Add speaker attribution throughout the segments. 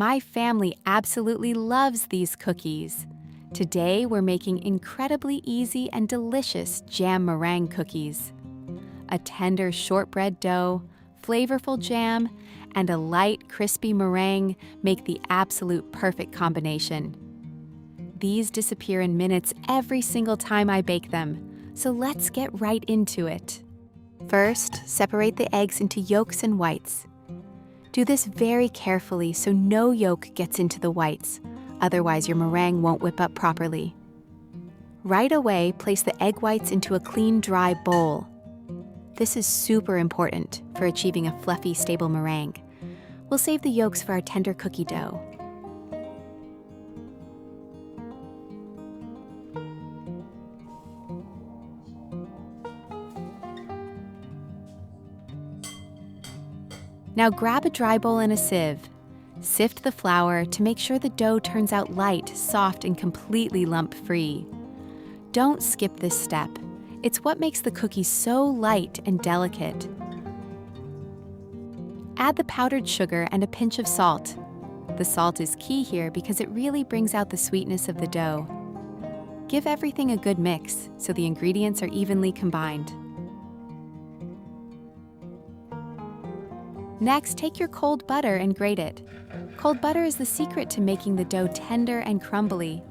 Speaker 1: My family absolutely loves these cookies. Today, we're making incredibly easy and delicious jam meringue cookies. A tender shortbread dough, flavorful jam, and a light, crispy meringue make the absolute perfect combination. These disappear in minutes every single time I bake them, so let's get right into it. First, separate the eggs into yolks and whites. Do this very carefully so no yolk gets into the whites, otherwise your meringue won't whip up properly. Right away, place the egg whites into a clean, dry bowl. This is super important for achieving a fluffy, stable meringue. We'll save the yolks for our tender cookie dough. Now grab a dry bowl and a sieve. Sift the flour to make sure the dough turns out light, soft, and completely lump-free. Don't skip this step. It's what makes the cookies so light and delicate. Add the powdered sugar and a pinch of salt. The salt is key here because it really brings out the sweetness of the dough. Give everything a good mix so the ingredients are evenly combined. Next, take your cold butter and grate it. Cold butter is the secret to making the dough tender and crumbly.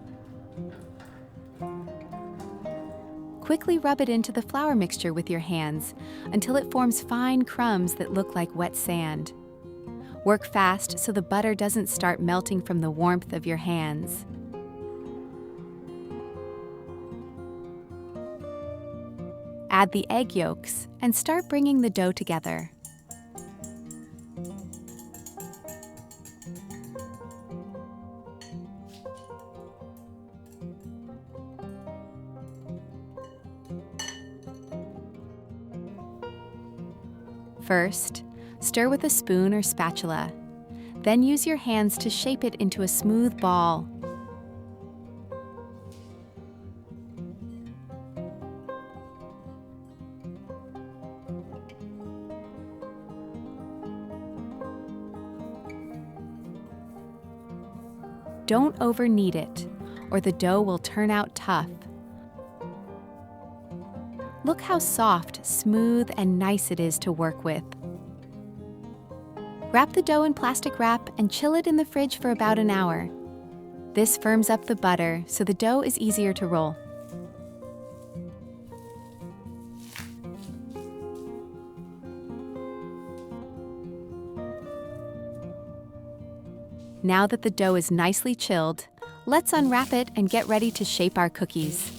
Speaker 1: Quickly rub it into the flour mixture with your hands until it forms fine crumbs that look like wet sand. Work fast so the butter doesn't start melting from the warmth of your hands. Add the egg yolks and start bringing the dough together. First, stir with a spoon or spatula. Then use your hands to shape it into a smooth ball. Don't over-knead it, or the dough will turn out tough. Look how soft, smooth, and nice it is to work with. Wrap the dough in plastic wrap and chill it in the fridge for about an hour. This firms up the butter so the dough is easier to roll. Now that the dough is nicely chilled, let's unwrap it and get ready to shape our cookies.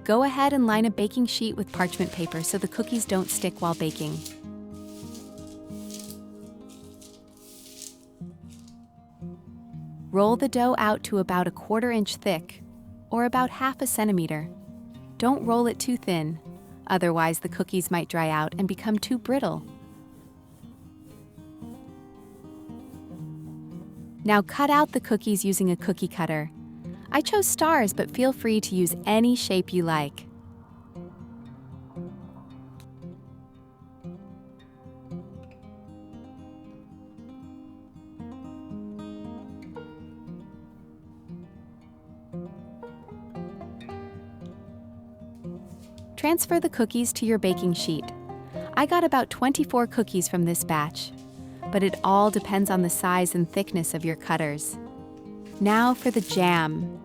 Speaker 1: Go ahead and line a baking sheet with parchment paper so the cookies don't stick while baking. Roll the dough out to about 1/4 inch thick, or about 1/2 centimeter. Don't roll it too thin, otherwise the cookies might dry out and become too brittle. Now cut out the cookies using a cookie cutter. I chose stars, but feel free to use any shape you like. Transfer the cookies to your baking sheet. I got about 24 cookies from this batch, but it all depends on the size and thickness of your cutters. Now for the jam.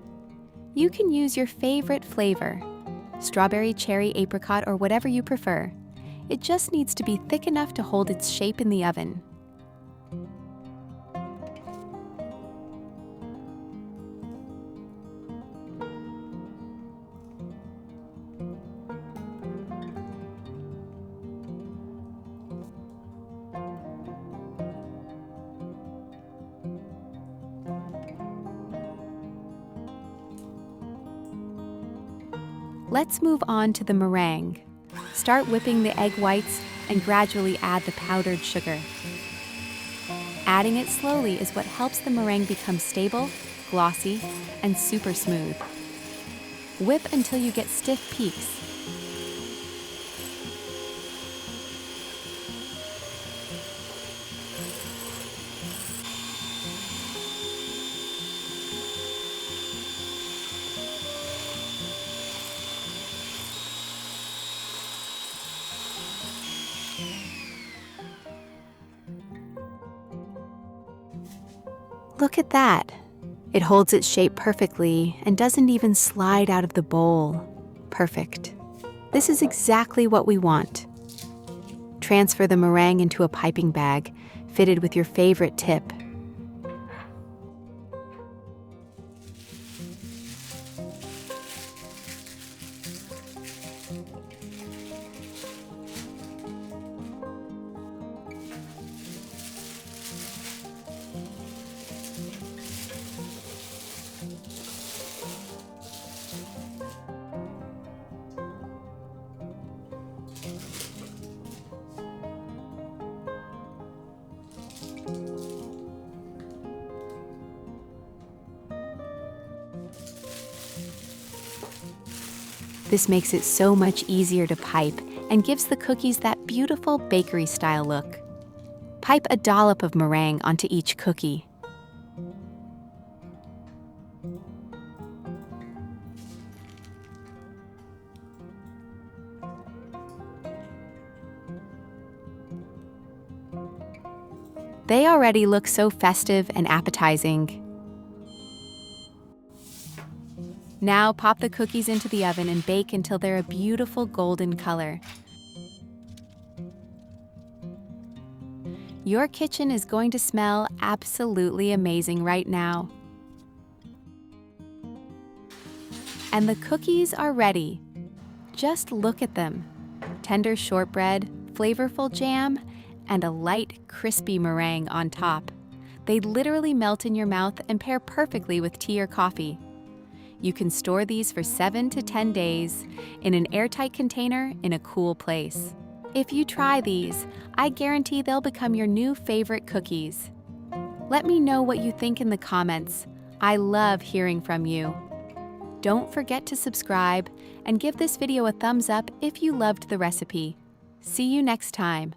Speaker 1: You can use your favorite flavor, strawberry, cherry, apricot, or whatever you prefer. It just needs to be thick enough to hold its shape in the oven. Let's move on to the meringue. Start whipping the egg whites and gradually add the powdered sugar. Adding it slowly is what helps the meringue become stable, glossy, and super smooth. Whip until you get stiff peaks. Look at that! It holds its shape perfectly and doesn't even slide out of the bowl. Perfect. This is exactly what we want. Transfer the meringue into a piping bag, fitted with your favorite tip. This makes it so much easier to pipe and gives the cookies that beautiful bakery-style look. Pipe a dollop of meringue onto each cookie. They already look so festive and appetizing. Now pop the cookies into the oven and bake until they're a beautiful golden color. Your kitchen is going to smell absolutely amazing right now. And the cookies are ready. Just look at them. Tender shortbread, flavorful jam, and a light, crispy meringue on top. They literally melt in your mouth and pair perfectly with tea or coffee. You can store these for 7 to 10 days in an airtight container in a cool place. If you try these, I guarantee they'll become your new favorite cookies. Let me know what you think in the comments. I love hearing from you. Don't forget to subscribe and give this video a thumbs up if you loved the recipe. See you next time.